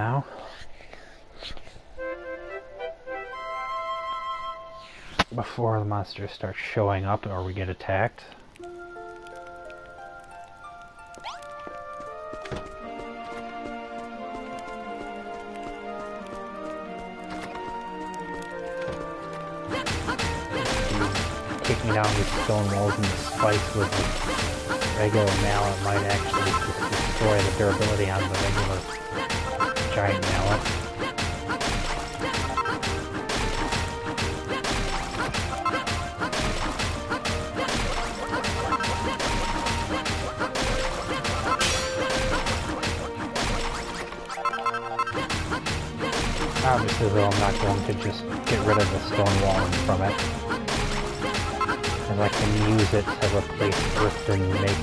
now. Before the monsters start showing up or we get attacked. Taking down these stone walls and the spikes with the regular mallet might actually just destroy the durability on the regular giant mallet. Obviously though, I'm not going to just get rid of the stone walling from it, as I can use it to replace earth and make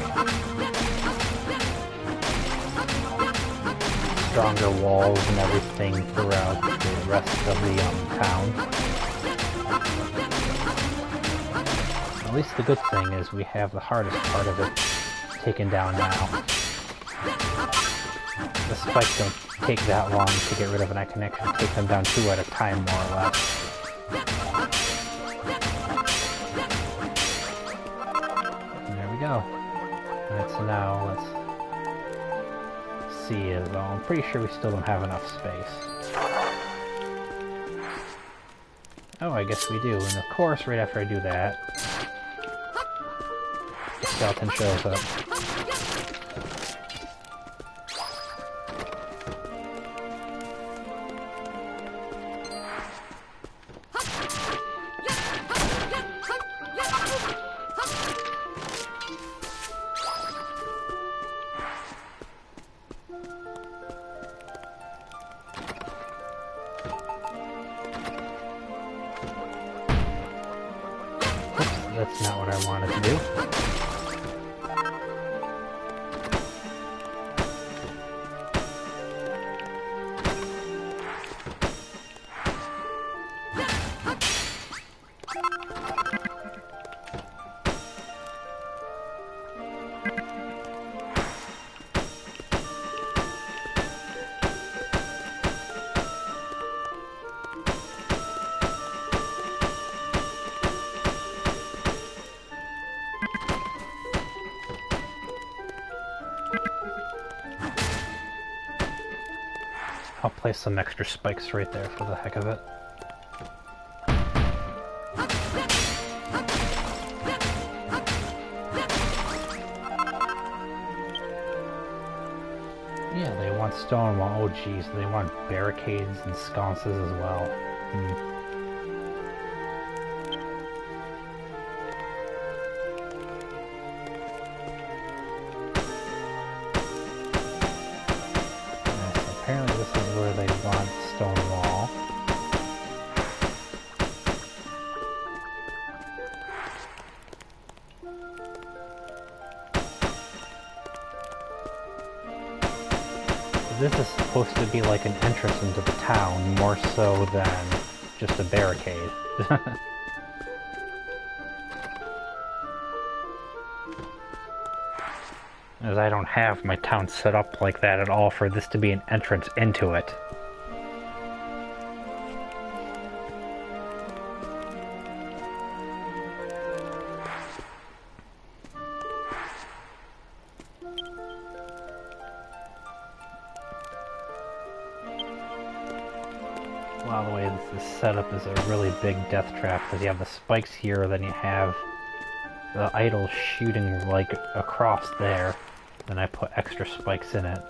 stronger walls and everything throughout the rest of the town. At least the good thing is we have the hardest part of it taken down now. The spikes don't take that long to get rid of, and I can actually take them down 2 at a time, more or less. And there we go. Alright, so now let's see as well. I'm pretty sure we still don't have enough space. Oh, I guess we do. And of course, right after I do that, the skeleton shows up. That's not what I wanted to do. I'll place some extra spikes right there for the heck of it. Yeah, they want stone wall. Oh geez, they want barricades and sconces as well. Apparently this is where they want stone wall. This is supposed to be like an entrance into the town, more so than just a barricade. As I don't have my town set up like that at all for this to be an entrance into it. Well, the way this is set up is a really big death trap, because you have the spikes here, then you have the idol shooting like across there. Then I put extra spikes in it.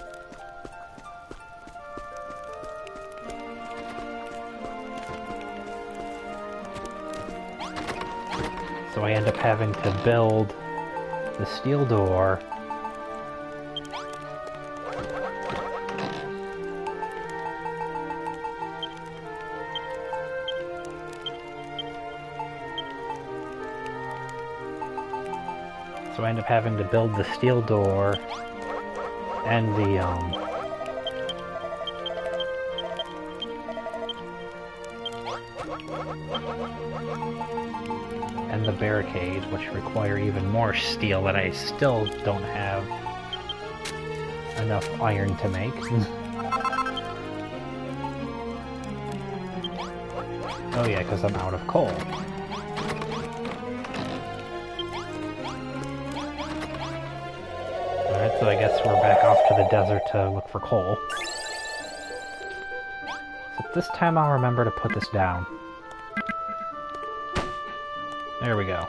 So I end up having to build the steel door So I end up having to build the steel door and the barricade, which require even more steel that I still don't have enough iron to make. Oh yeah, because I'm out of coal. Alright, so I guess we're back off to the desert to look for coal. So this time I'll remember to put this down. There we go.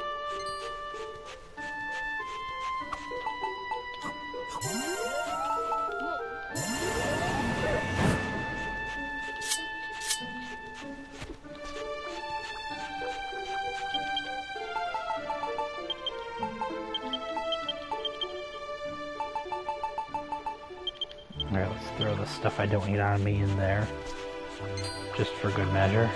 Alright, let's throw the stuff I don't need on me in there. Just for good measure.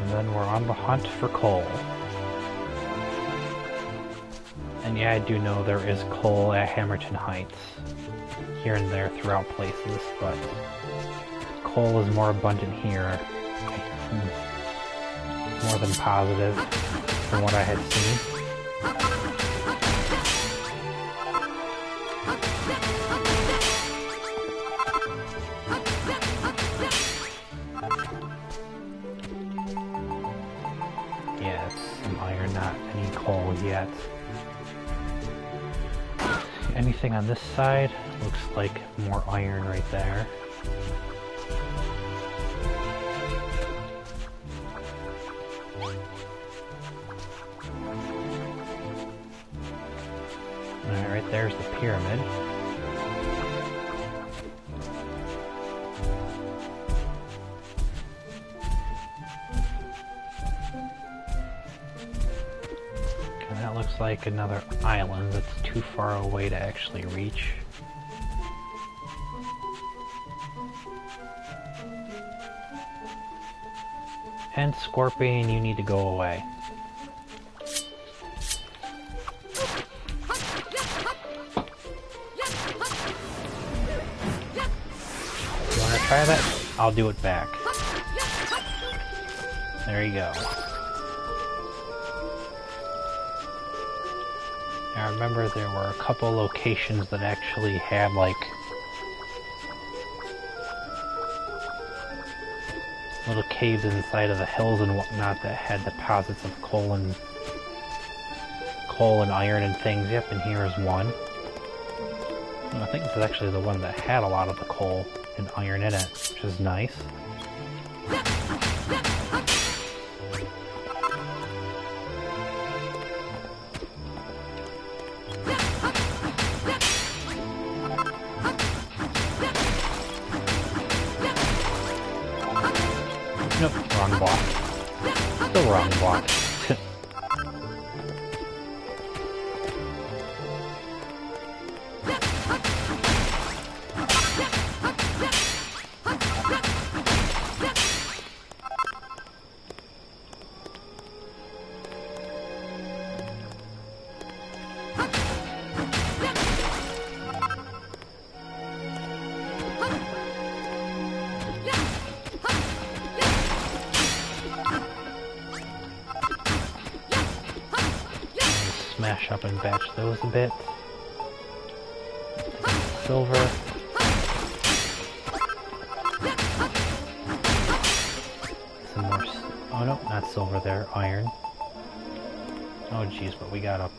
And then we're on the hunt for coal. And yeah, I do know there is coal at Hammerton Heights. Here and there throughout places, but coal is more abundant here. More than positive from what I had seen. Yeah, it's some iron, not any coal yet. Anything on this side? Looks like more iron right there. Alright, right there's the pyramid. And that looks like another island that's too far away to actually reach. And Scorpion, you need to go away. You wanna try that? I'll do it back. There you go. I remember there were a couple locations that actually had like little caves inside of the hills and whatnot that had deposits of coal and iron and things. Yep, and here is one. I think this is actually the one that had a lot of the coal and iron in it, which is nice. Nope, wrong block. The wrong block. Smash up and batch those a bit. Silver. Some more. Oh no, not silver there. Iron. Oh geez, but we got a.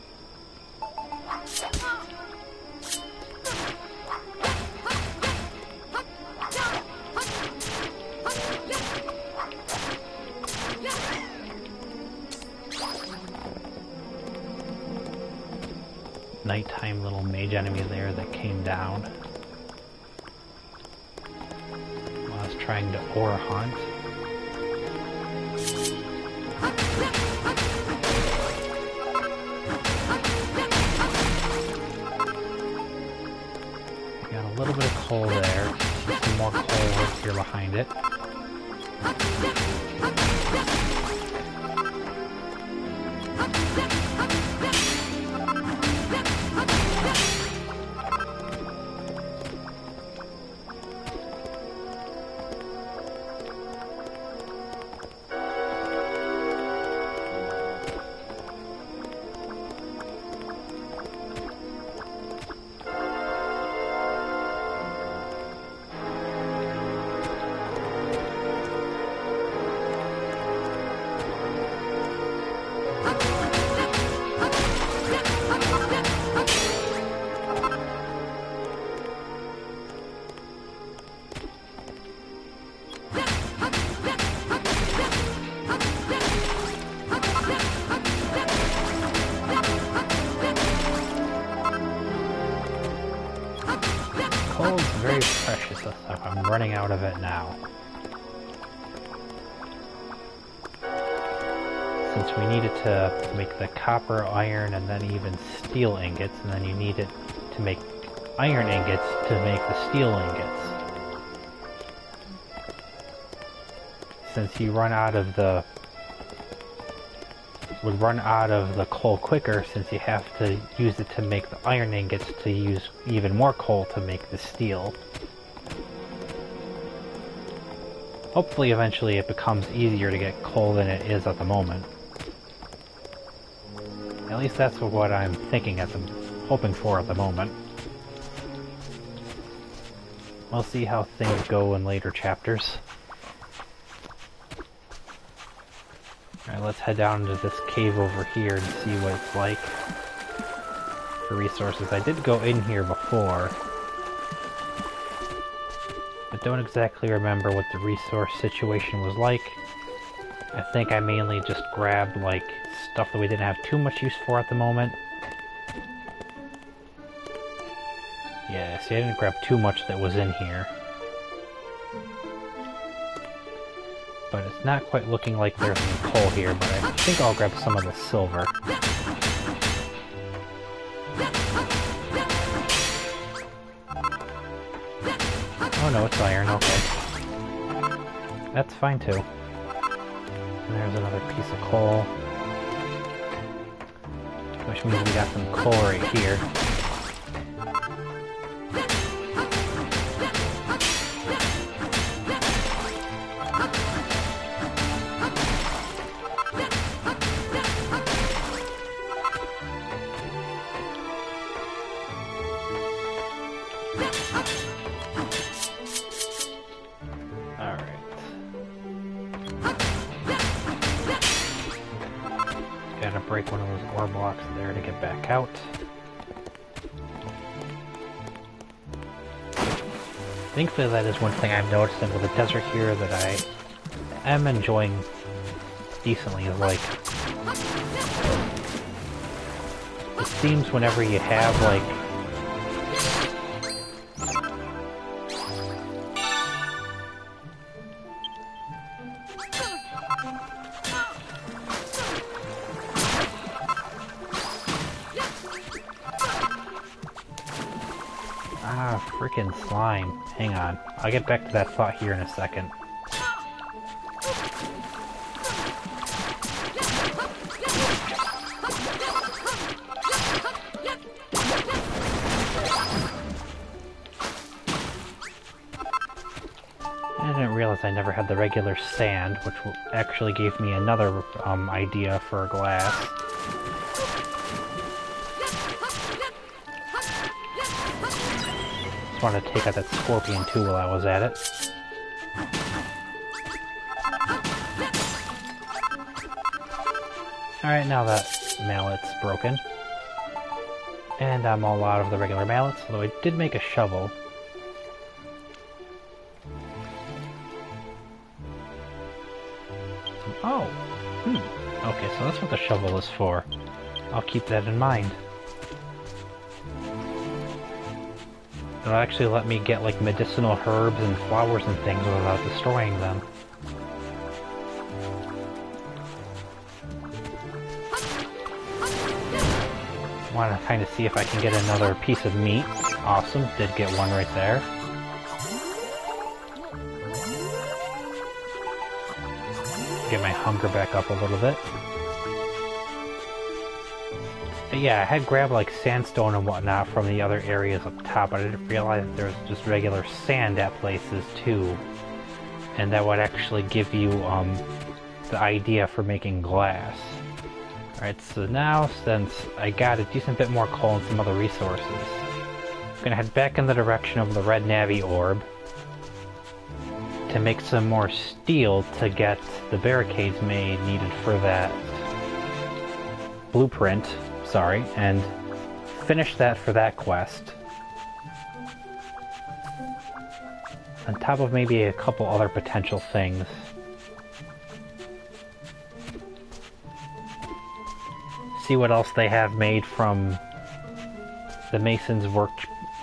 Nighttime little mage enemy there that came down while I was trying to ore hunt. Got a little bit of coal there. Some more coal right here behind it. Coal is very precious stuff. I'm running out of it now. Since we need it to make the copper, iron, and then even steel ingots, and then you need it to make iron ingots to make the steel ingots. Since you run out of the coal quicker, since you have to use it to make the iron ingots to use even more coal to make the steel. Hopefully eventually it becomes easier to get coal than it is at the moment. At least that's what I'm thinking hoping for at the moment. We'll see how things go in later chapters. Alright, let's head down into this cave over here and see what it's like for resources. I did go in here before, but don't exactly remember what the resource situation was like. I think I mainly just grabbed, like, stuff that we didn't have too much use for at the moment. Yeah, see, I didn't grab too much that was in here. But it's not quite looking like there's any coal here, but I think I'll grab some of the silver. Oh no, it's iron, okay. That's fine too. And there's another piece of coal. Which means we got some coal right here. Gotta break one of those ore blocks there to get back out. Thankfully that is one thing I'm noticing with the desert here that I am enjoying decently, is like, it seems whenever you have like frickin' slime. Hang on. I'll get back to that thought here in a second. I didn't realize I never had the regular sand, which actually gave me another idea for glass. Want to take out that scorpion too while I was at it. Alright, now that mallet's broken. And I'm all out of the regular mallets, although I did make a shovel. Oh! Okay, so that's what the shovel is for. I'll keep that in mind. It'll actually let me get like medicinal herbs and flowers and things without destroying them. Want to kind of see if I can get another piece of meat. Awesome, did get one right there. Get my hunger back up a little bit. But yeah, I had grabbed like sandstone and whatnot from the other areas up top, but I didn't realize there was just regular sand at places too. And that would actually give you the idea for making glass. Alright, so now since I got a decent bit more coal and some other resources, I'm gonna head back in the direction of the red Navi orb to make some more steel to get the barricades made needed for that blueprint. Sorry, and finish that for that quest. On top of maybe a couple other potential things. See what else they have made from the Mason's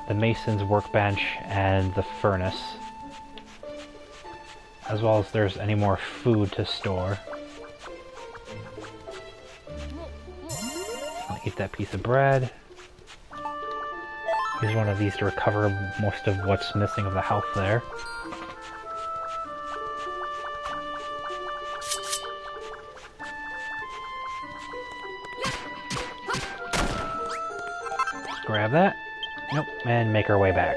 the mason's workbench and the furnace. As well as there's any more food to store. I'll eat that piece of bread. Use one of these to recover most of what's missing of the health there. Grab that. Nope, and make our way back.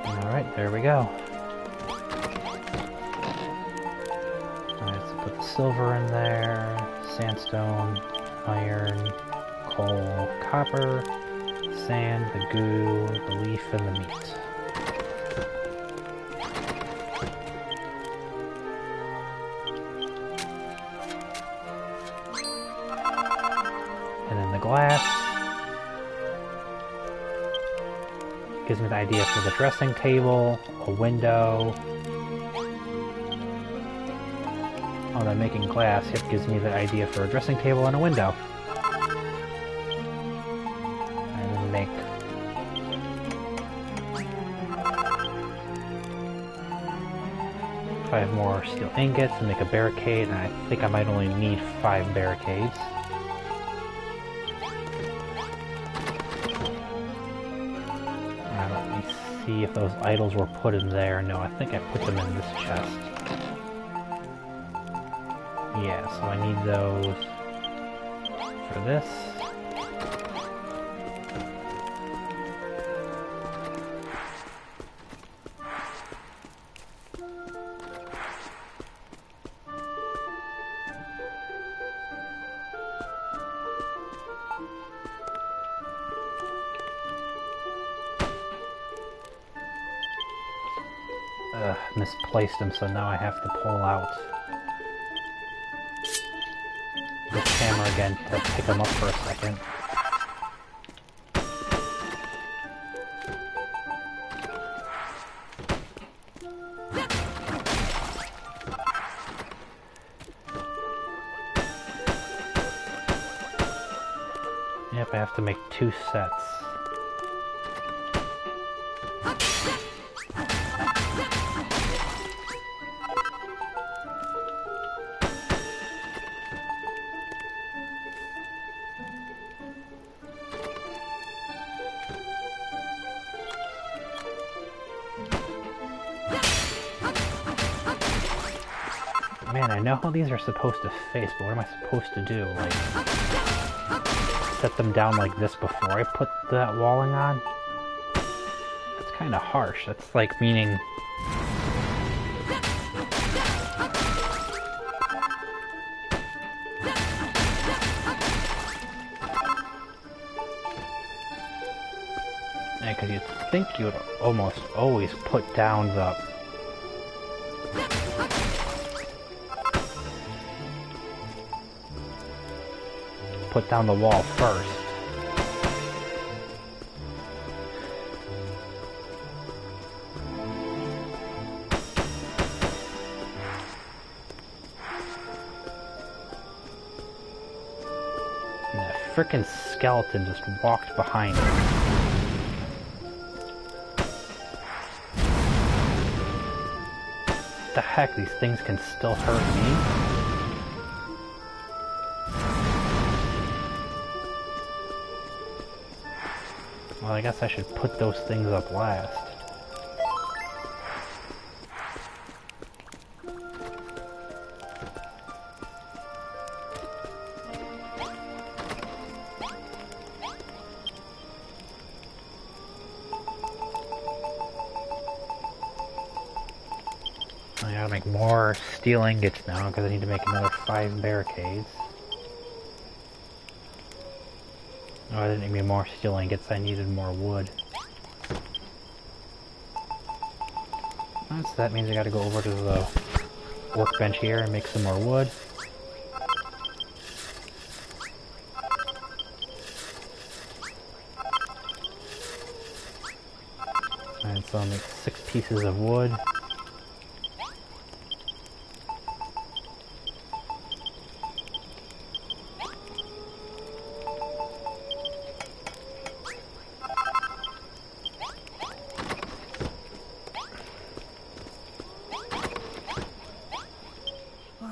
Alright, there we go. Alright, so put the silver in there, sandstone, iron, coal, copper, sand, the goo, the leaf, and the meat. And then the glass gives me the idea for the dressing table, a window. Oh, then making glass, yep, gives me the idea for a dressing table and a window. And then make 5 more steel ingots and make a barricade, and I think I might only need 5 barricades. Let me see if those idols were put in there. No, I think I put them in this chest. Yeah, so I need those for this. Misplaced them, so now I have to pull out the camera again to pick them up for a second. Yep, I have to make 2 sets. Man, I know how these are supposed to face, but what am I supposed to do? Like, set them down like this before I put that walling on? That's kind of harsh. That's like meaning... Yeah, because you'd think you would almost always put down the... put down the wall first. And that frickin' skeleton just walked behind me. What the heck, these things can still hurt me? Well, I guess I should put those things up last. I gotta make more steel ingots now because I need to make another 5 barricades. Oh, I didn't need any more steel ingots, I needed more wood. So that means I gotta go over to the workbench here and make some more wood. And so I'll make 6 pieces of wood. I'm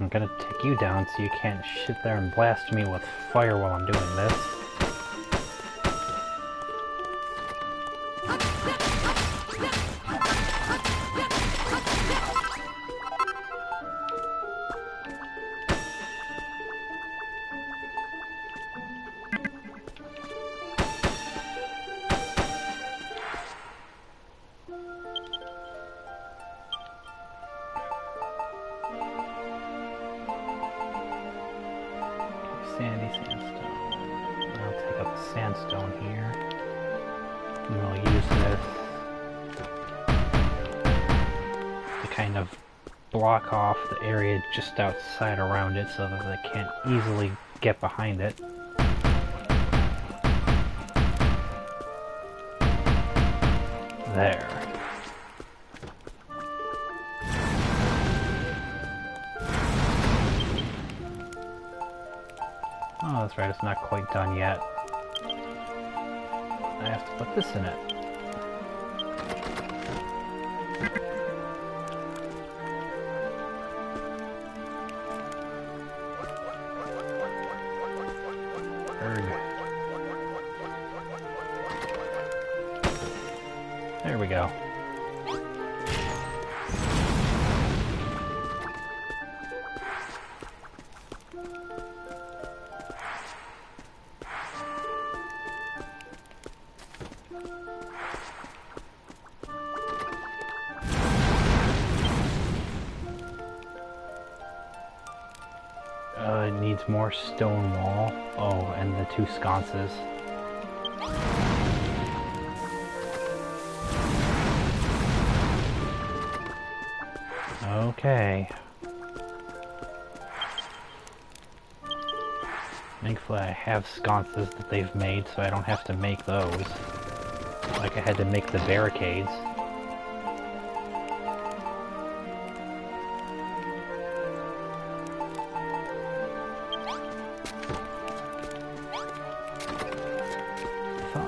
gonna take you down so you can't sit there and blast me with fire while I'm doing this. Sandy sandstone. I'll take out the sandstone here. And we'll use this to kind of block off the area just outside around it so that they can't easily get behind it. There. Oh, that's right, it's not quite done yet. I have to put this in it. There we go. It needs more stone wall. Oh, and the 2 sconces. Okay. Thankfully I have sconces that they've made, so I don't have to make those. Like I had to make the barricades.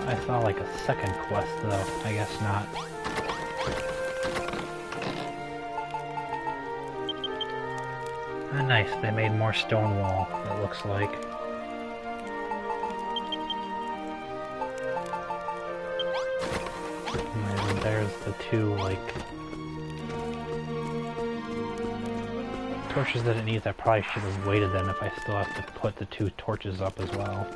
I saw like a second quest though, I guess not. Ah, nice, they made more stone wall, it looks like. And there's the 2, like, torches that it needs. I probably should have waited then if I still have to put the 2 torches up as well.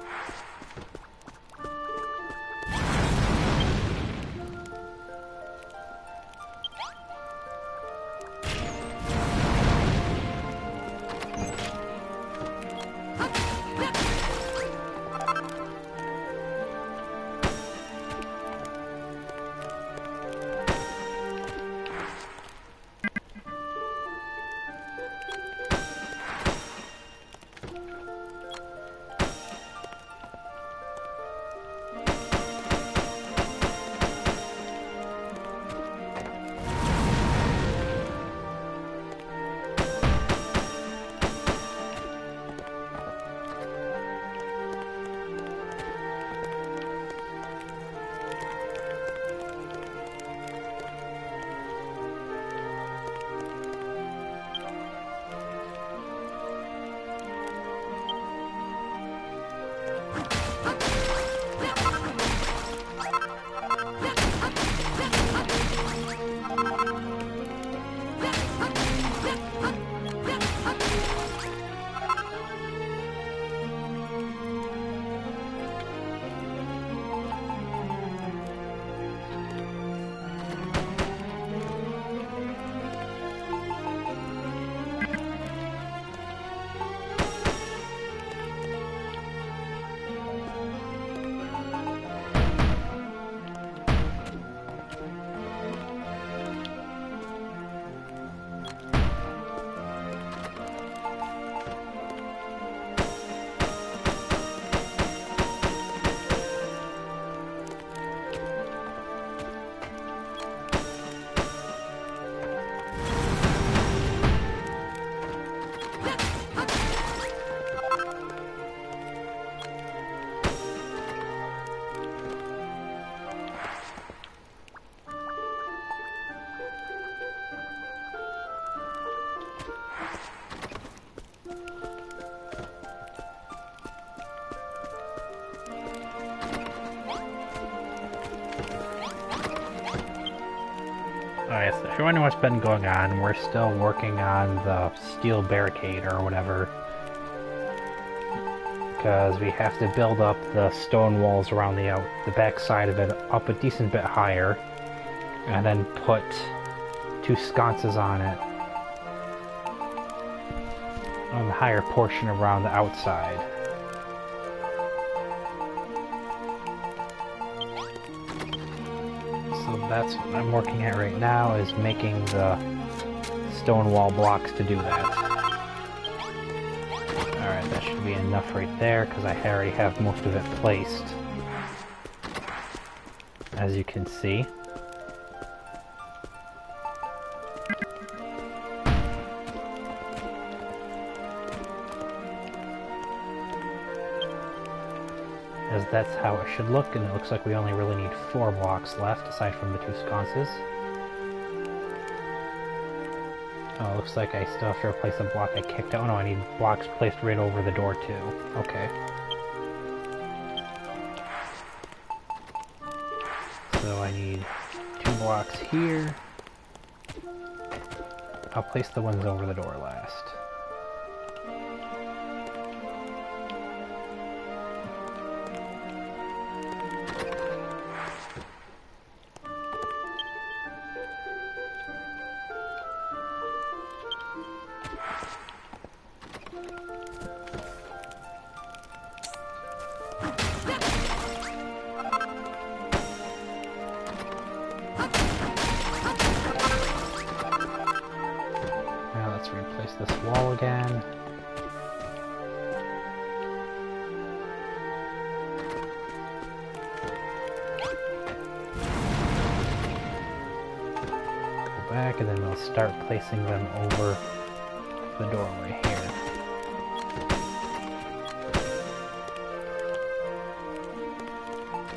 you're wondering what's been going on, we're still working on the steel barricade or whatever. Because we have to build up the stone walls around the back side of it up a decent bit higher, and then put 2 sconces on it on the higher portion around the outside. So that's what I'm working at right now, is making the stone wall blocks to do that. Alright, that should be enough right there, because I already have most of it placed, as you can see. As that's how it should look, and it looks like we only really need 4 blocks left, aside from the 2 sconces. Oh, looks like I still have to replace a block I kicked out. Oh no, I need blocks placed right over the door too. Okay. So I need 2 blocks here. I'll place the ones over the door last. Replace this wall again. Go back, and then we'll start placing them over the doorway here.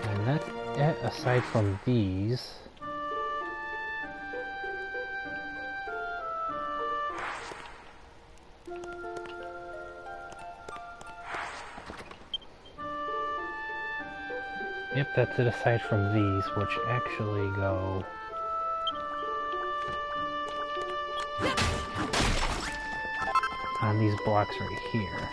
And that's it, aside from these. Yep, that's it aside from these, which actually go... on these blocks right here.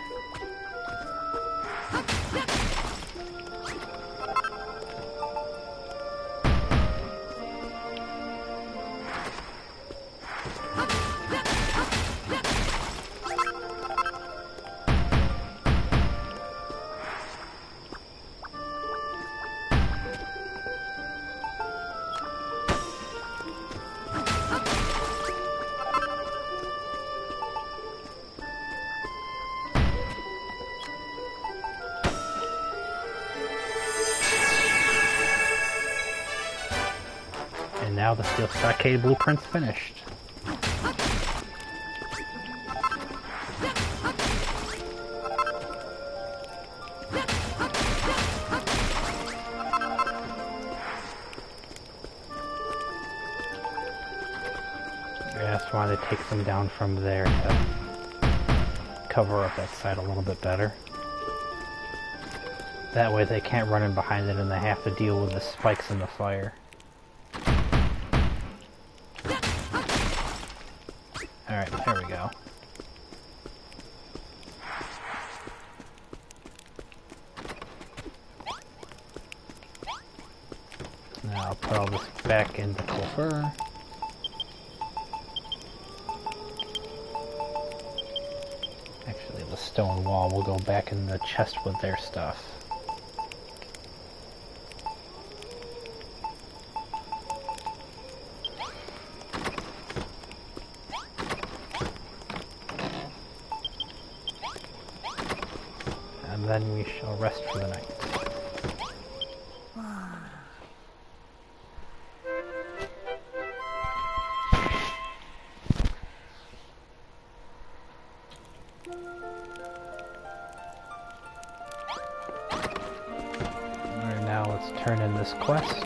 And now the steel stockade blueprint's finished. I just wanted to take some down from there to cover up that side a little bit better. That way they can't run in behind it and they have to deal with the spikes in the fire. Alright, there we go. Now I'll put all this back in the coffer. Actually, the stone wall will go back in the chest with their stuff. And then we shall rest for the night. Alright, now let's turn in this quest.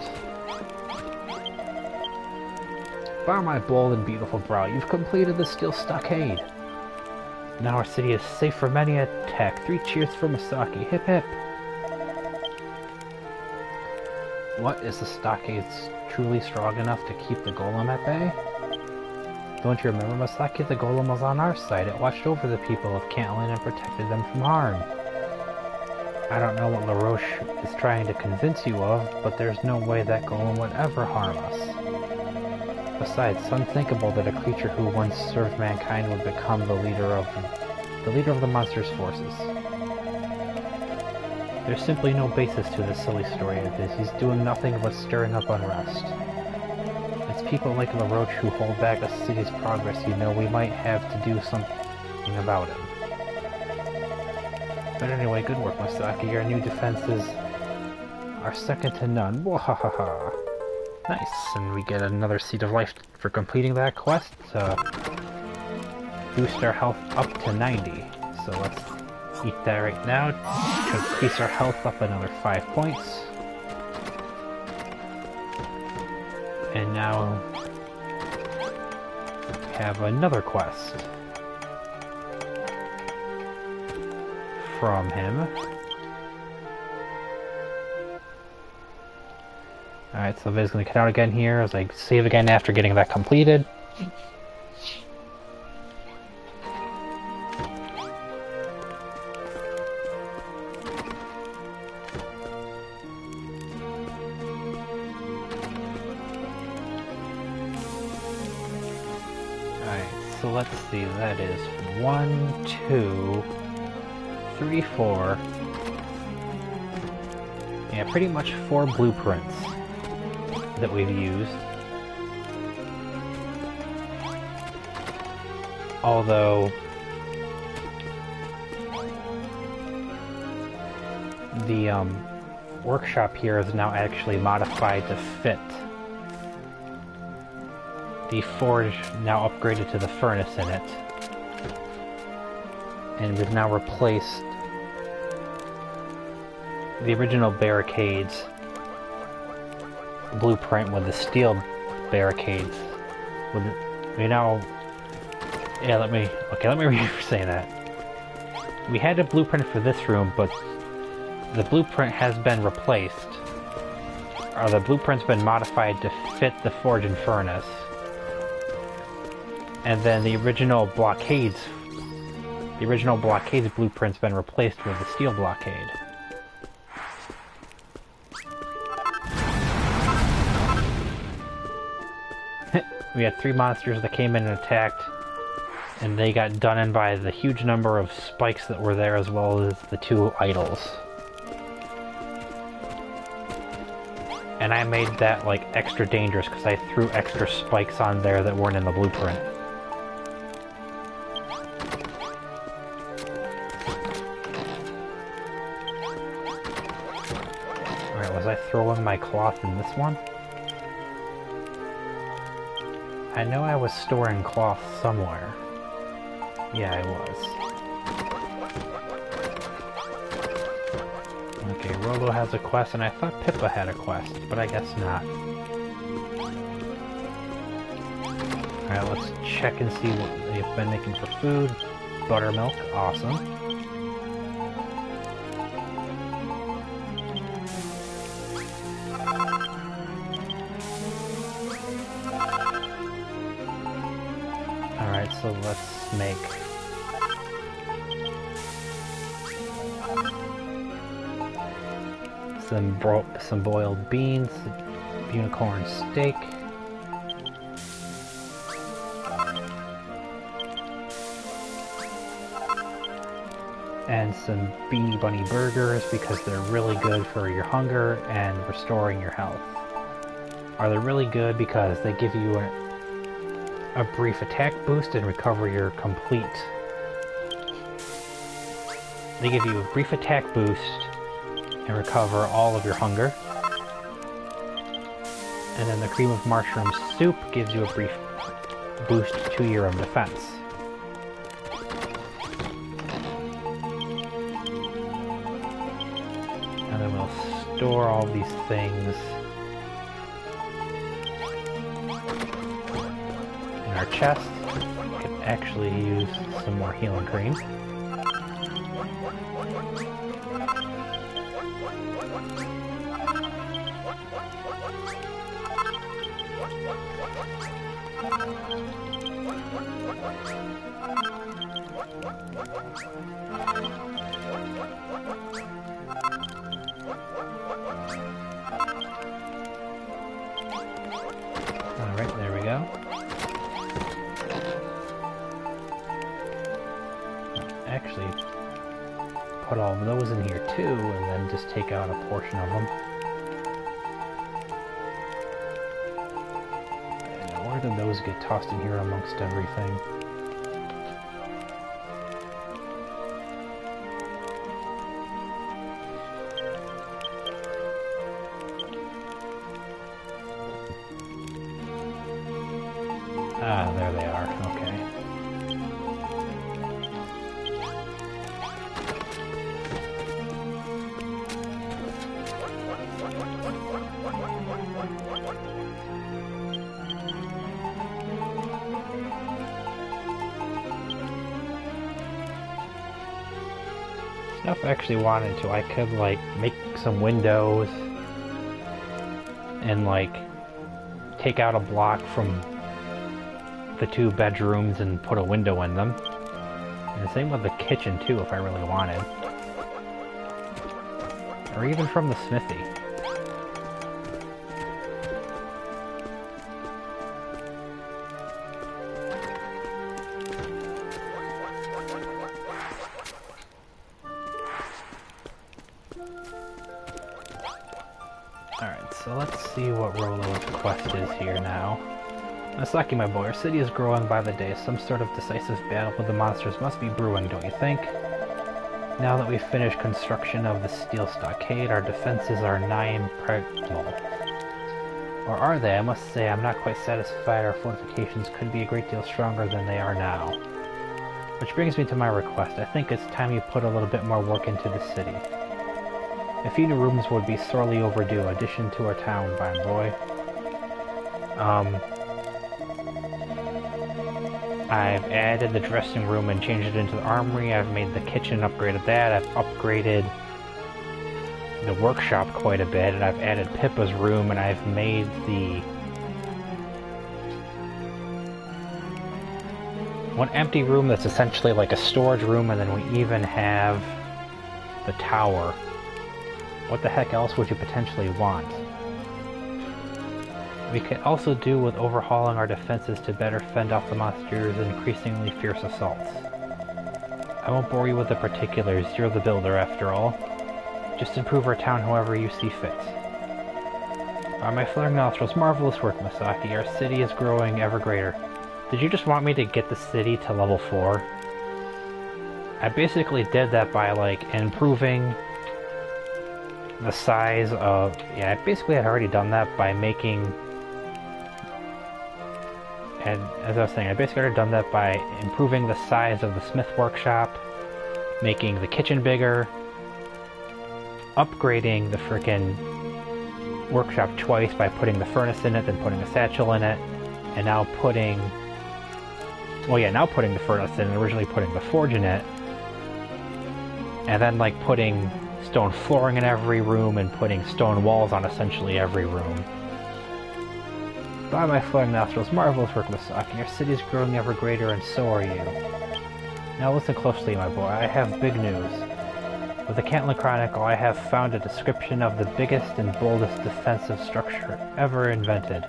By my bold and beautiful brow, you've completed the steel stockade. Now our city is safe from any attack. 3 cheers for Misaki. Hip hip! What, is the stockade truly strong enough to keep the golem at bay? Don't you remember, Masaki? The golem was on our side. It watched over the people of Cantland and protected them from harm. I don't know what LaRoche is trying to convince you of, but there's no way that golem would ever harm us. Besides, it's unthinkable that a creature who once served mankind would become the leader of the monster's forces. There's simply no basis to this silly story of his. He's doing nothing but stirring up unrest. It's people like LaRoche who hold back a city's progress. You know, we might have to do something about it. But anyway, good work, Masaki. Your new defenses are second to none. Wahahaha. Nice, and we get another Seed of Life for completing that quest. Boost our health up to 90. So let's eat that right now to increase our health up another 5 points. And now we have another quest from him. Alright, so Viz's gonna cut out again here as I save again after getting that completed. Alright, so let's see, that is 1, 2, 3, 4. Yeah, pretty much 4 blueprints that we've used. Although the workshop here is now actually modified to fit. The forge now upgraded to the furnace in it. And we've now replaced the original barricades blueprint with the steel barricades. We now... Yeah, let me re-say that. We had a blueprint for this room, but the blueprint has been replaced. Or the blueprint's been modified to fit the forge and furnace. And then the original blockades blueprint's been replaced with the steel blockade. We had 3 monsters that came in and attacked, and they got done in by the huge number of spikes that were there, as well as the 2 idols. And I made that, like, extra dangerous because I threw extra spikes on there that weren't in the blueprint. Alright, was I throwing my cloth in this one? I know I was storing cloth somewhere. Yeah, I was. Okay, Rolo has a quest, and I thought Pippa had a quest, but I guess not. Alright, let's check and see what they've been making for food. Buttermilk, awesome. Alright, so let's make some boiled beans, unicorn steak, and some Beanie Bunny burgers because they're really good for your hunger and restoring your health. Are they really good because they give you a brief attack boost and recover your complete... They give you a brief attack boost and recover all of your hunger. And then the cream of mushroom soup gives you a brief boost to your defense. And then we'll store all these things in our chest. We can actually use some more healing cream. put all of those in here too, and then just take out a portion of them. And where did those get tossed in here amongst everything? Ah, there they are. Okay. If I actually wanted to, I could like make some windows and like take out a block from the 2 bedrooms and put a window in them. And the same with the kitchen too, if I really wanted. Or even from the smithy. Alright, so let's see what Rollo's quest is here now. Masaki, my boy, our city is growing by the day. Some sort of decisive battle with the monsters must be brewing, don't you think? Now that we've finished construction of the steel stockade, our defenses are nigh impregnable. Or are they? I must say, I'm not quite satisfied. Our fortifications could be a great deal stronger than they are now. Which brings me to my request. I think it's time you put a little bit more work into the city. A few new rooms would be sorely overdue, addition to our town, my boy. I've added the dressing room and changed it into the armory. I've made the kitchen, upgraded that. I've upgraded the workshop quite a bit, and I've added Pippa's room, and I've made the one empty room that's essentially like a storage room, and then we even have the tower. What the heck else would you potentially want? We could also do with overhauling our defenses to better fend off the monsters' increasingly fierce assaults. I won't bore you with the particulars, you're the builder after all. Just improve our town however you see fit. My flaring nostrils, marvelous work, Masaki. Our city is growing ever greater. Did you just want me to get the city to level 4? I basically did that by, like, improving the size of... Yeah, I basically had already done that by making... And as I was saying, I basically already done that by improving the size of the smith workshop, making the kitchen bigger, upgrading the frickin' workshop twice by putting the furnace in it, then putting a satchel in it, and now putting... Well, yeah, now putting the furnace in, and originally putting the forge in it, and then, like, putting stone flooring in every room and putting stone walls on essentially every room. By my flaring nostrils, marvelous work, Masaki. Your city is growing ever greater, and so are you. Now listen closely, my boy. I have big news. With the Cantlin Chronicle, I have found a description of the biggest and boldest defensive structure ever invented.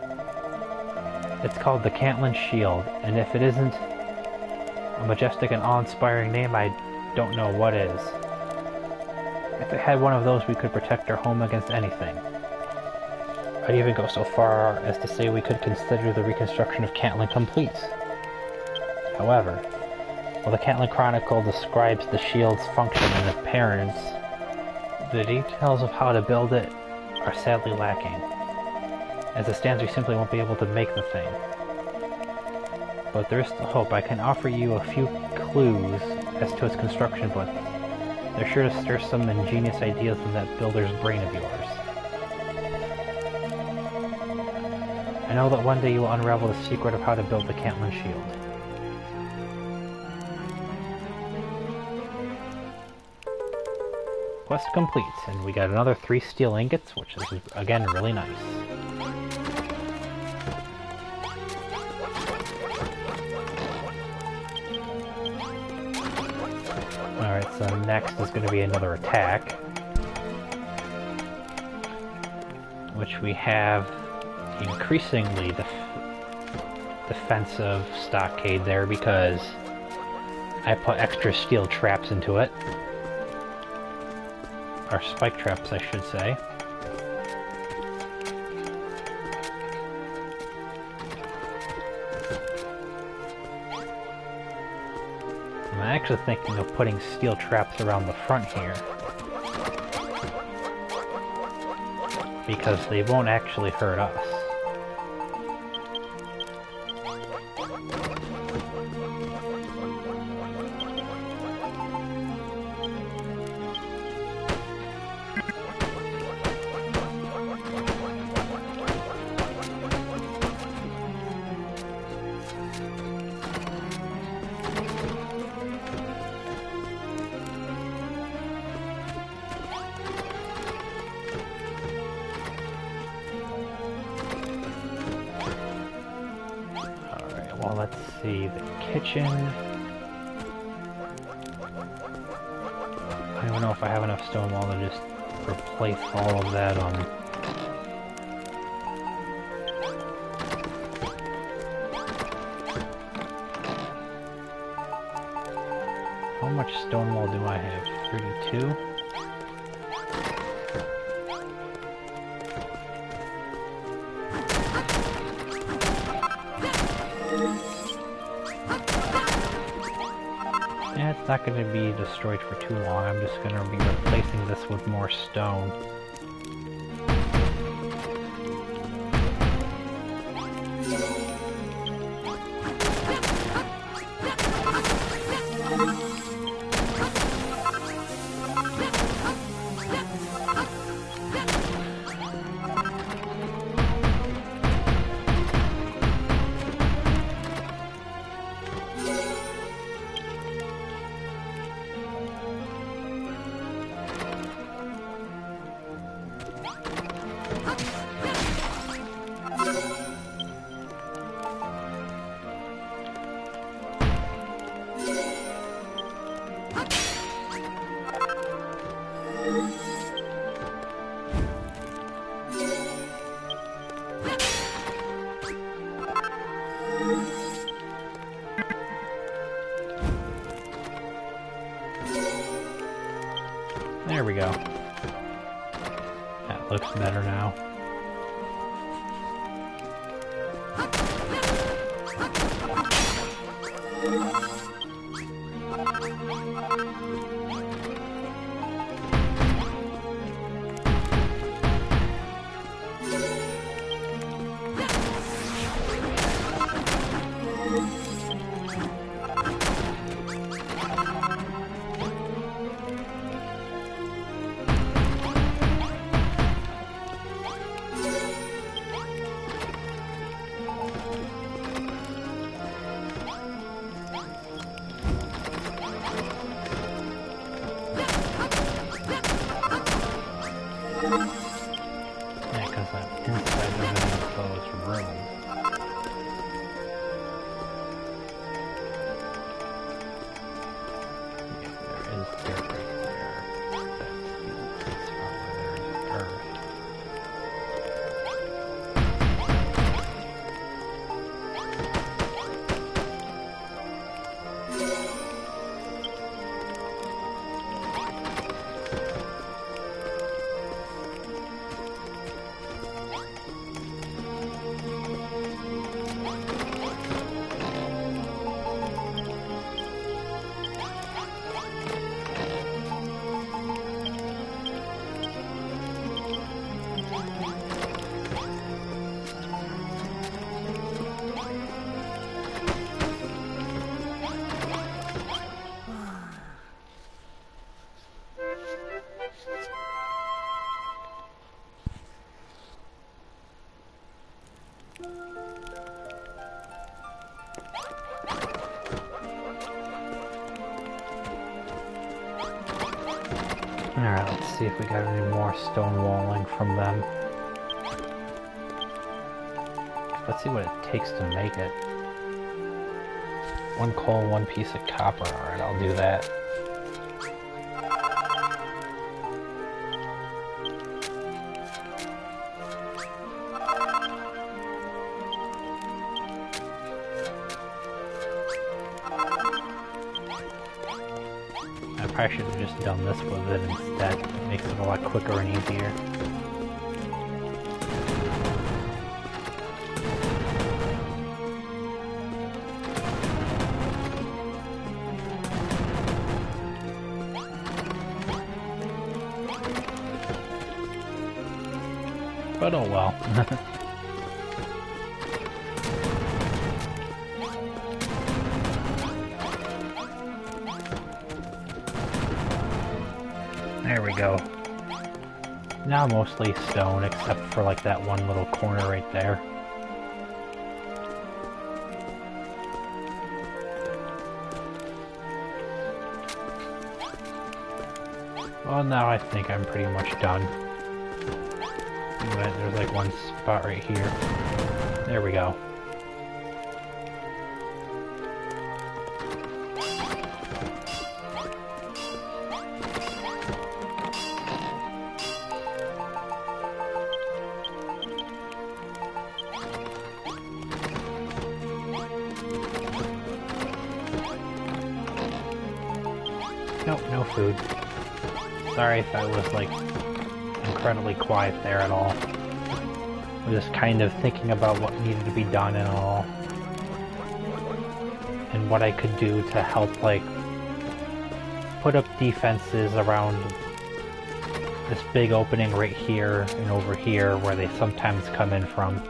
It's called the Cantlin Shield, and if it isn't a majestic and awe-inspiring name, I don't know what is. If it had one of those, we could protect our home against anything. I'd even go so far as to say we could consider the reconstruction of Cantlin complete. However, while the Cantlin Chronicle describes the shield's function and appearance, the details of how to build it are sadly lacking. As it stands, we simply won't be able to make the thing. But there is still hope. I can offer you a few clues as to its construction, but they're sure to stir some ingenious ideas in that builder's brain of yours. I know that one day you will unravel the secret of how to build the Cantlin Shield. Quest complete, and we got another 3 steel ingots, which is, again, really nice. Alright, so next is going to be another attack, which we have increasingly defensive stockade there because I put extra steel traps into it. or spike traps, I should say. I'm actually thinking of putting steel traps around the front here, because they won't actually hurt us. Well, let's see, the kitchen. I don't know if I have enough stone wall to just replace all of that, How much stone wall do I have? 32? Yeah, it's not going to be destroyed for too long. I'm just going to be replacing this with more stone. There we go. That looks better now. Alright, let's see if we got any more stone walling from them. Let's see what it takes to make it. 1 coal, 1 piece of copper. Alright, I'll do that. probably should have just done this with it instead. It makes it a lot quicker and easier. But oh well. There we go. Now mostly stone, except for like that one little corner right there. Well, now I think I'm pretty much done. There's like one spot right here. There we go. Nope, no food. Sorry if I was like incredibly quiet there at all. I'm just kind of thinking about what needed to be done and all. And what I could do to help like put up defenses around this big opening right here and over here where they sometimes come in from.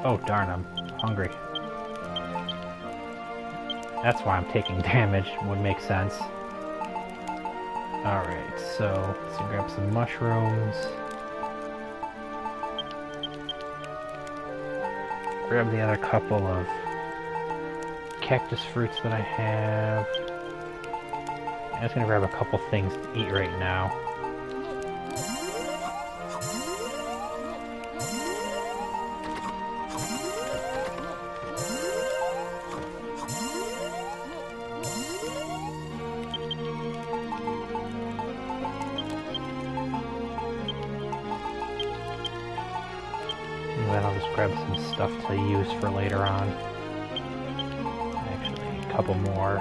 Oh darn, I'm hungry. That's why I'm taking damage, would make sense. Alright, so let's grab some mushrooms. Grab the other couple of cactus fruits that I have. I'm just gonna grab a couple things to eat right now. And then I'll just grab some stuff to use for later on. Actually, a couple more.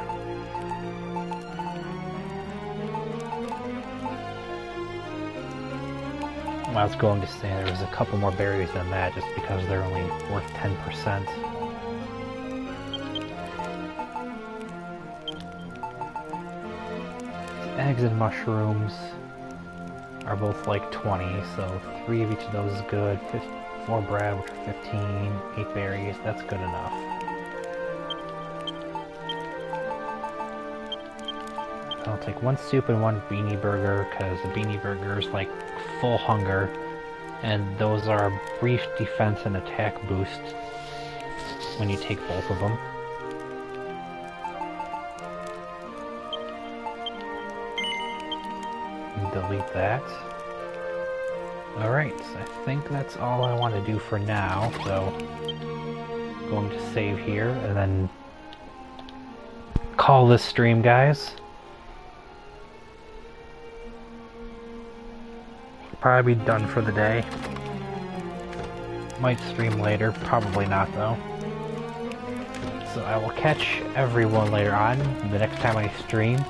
I was going to say there's a couple more berries than that just because they're only worth 10%. Eggs and mushrooms are both like 20, so 3 of each of those is good. 4 bread, which are 15, 8 berries, that's good enough. I'll take 1 soup and 1 beanie burger, because the beanie burger is like full hunger, and those are a brief defense and attack boost when you take both of them. And delete that. Alright, so I think that's all I want to do for now, so I'm going to save here and then call this stream, guys. Probably be done for the day. Might stream later, probably not though. So I will catch everyone later on. The next time I stream,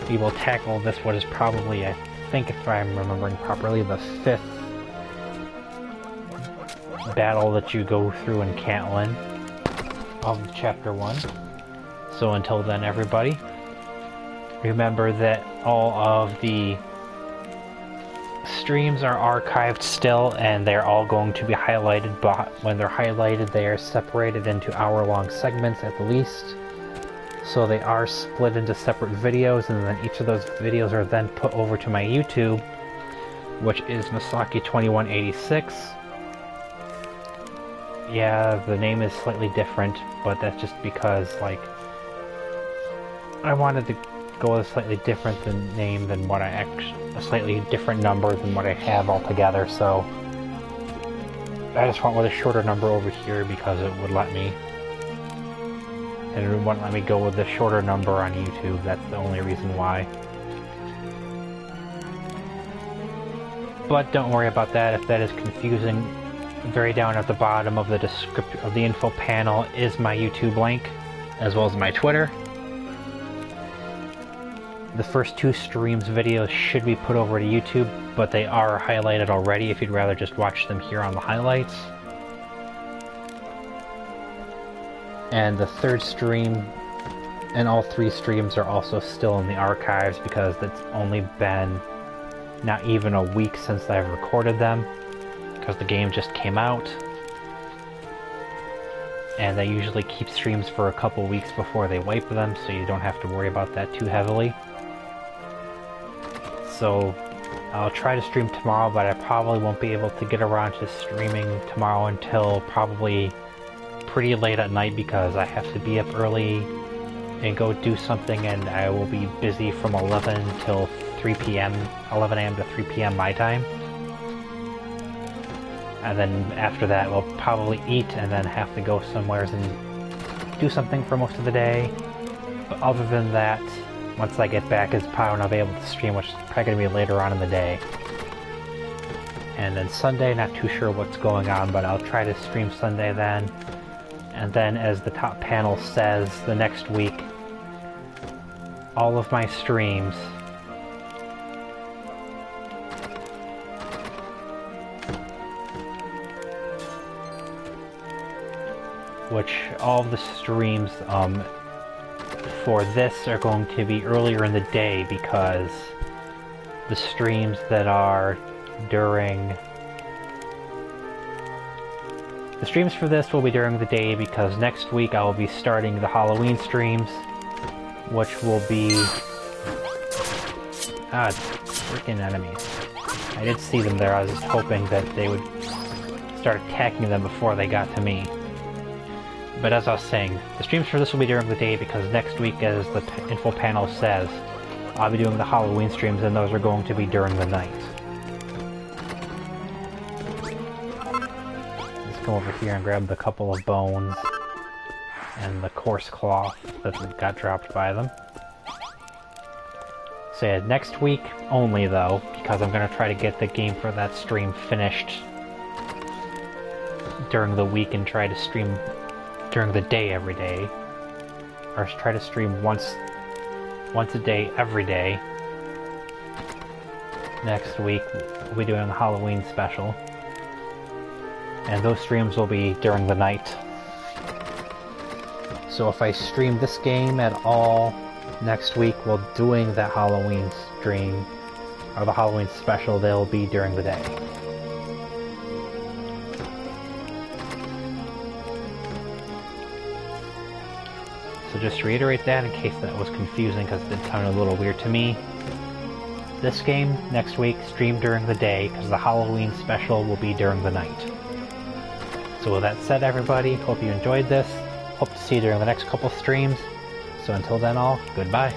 we will tackle this, what is probably, I think if I'm remembering properly, the 5th battle that you go through in Cantlin of Chapter 1. So until then, everybody, remember that all of the streams are archived still, and they're all going to be highlighted, but when they're highlighted they are separated into hour-long segments at the least. So they are split into separate videos, and then each of those videos are then put over to my YouTube, which is Masaki2186. Yeah, the name is slightly different, but that's just because, like, I wanted to go with a slightly different name than what a slightly different number than what I have altogether, so I just went with a shorter number over here because it would let me, and it wouldn't let me go with the shorter number on YouTube. That's the only reason why. But don't worry about that if that is confusing. Very down at the bottom of the description of the info panel is my YouTube link. as well as my Twitter. The first 2 streams videos should be put over to YouTube, but they are highlighted already if you'd rather just watch them here on the highlights. And the 3rd stream and all 3 streams are also still in the archives because it's only been not even a week since I've recorded them, because the game just came out. And they usually keep streams for a couple weeks before they wipe them, so you don't have to worry about that too heavily. So I'll try to stream tomorrow, but I probably won't be able to get around to streaming tomorrow until probably pretty late at night, because I have to be up early and go do something, and I will be busy from 11 till 3 p.m., 11 a.m. to 3 p.m. my time. And then after that we'll probably eat and then have to go somewhere and do something for most of the day. But other than that, once I get back, it's probably not be able to stream, which is probably going to be later on in the day. And then Sunday, not too sure what's going on, but I'll try to stream Sunday then. And then, as the top panel says, the next week, all of my streams all of the streams for this are going to be earlier in the day, because the streams that are during... The streams for this will be during the day, because next week I will be starting the Halloween streams, which will be... freaking enemies. I did see them there. I was just hoping that they would start attacking them before they got to me. But as I was saying, the streams for this will be during the day, because next week, as the info panel says, I'll be doing the Halloween streams, and those are going to be during the night. Let's come over here and grab the couple of bones and the coarse cloth that got dropped by them. So yeah, next week only though, because I'm going to try to get the game for that stream finished during the week and try to stream during the day every day, or try to stream once a day every day. Next week we'll be doing a Halloween special, and those streams will be during the night. So if I stream this game at all next week while doing that Halloween stream, or the Halloween special, they'll be during the day. So just to reiterate that in case that was confusing, because it did sound a little weird to me. This game, next week, streamed during the day, because the Halloween special will be during the night. So with that said, everybody, hope you enjoyed this. Hope to see you during the next couple streams. So until then all, goodbye.